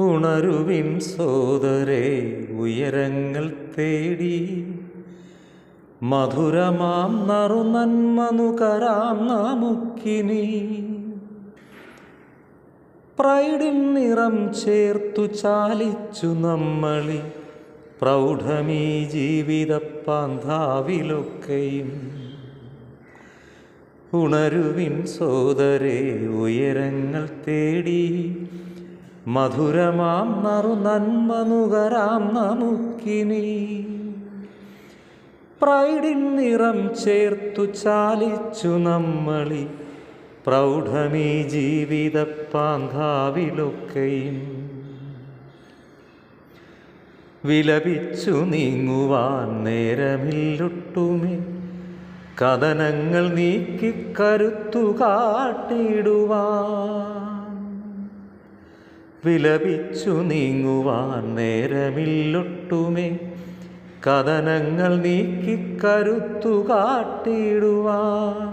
ഉണരുവിൻ സോദരേ, ഉയരങ്ങൾ തേടി മധുരമാം നറുനന്മ നുകരാം നമുക്കിനി. പ്രൈഡിൻ നിറം ചേർത്തു ചാലിച്ചു നമ്മളി പ്രൗഢമീ ജീവിത പാന്താവിലൊക്കെയും. ഉണരുവിൻ സോദരേ, ഉയരങ്ങൾ തേടി മധുരമാം നറുനന്മ നുകരാം നമുക്കിനി. പ്രൈഡിൻ നിറം ചേർത്തു ചാലിച്ചു നമ്മളി പ്രൗഢമീ ജീവിത പാന്താവിലൊക്കെയും. വിലപിച്ചു നീങ്ങുവാൻ നേരമില്ലൊട്ടുമേ, കഥനങ്ങൾ നീക്കി കരുത്തു കാട്ടിടുവാൻ. വിലപിച്ചു നീങ്ങുവാൻ നേരമില്ലൊട്ടുമേ, കഥനങ്ങൾ നീക്കി കരുത്തു കാട്ടിടുവാൻ.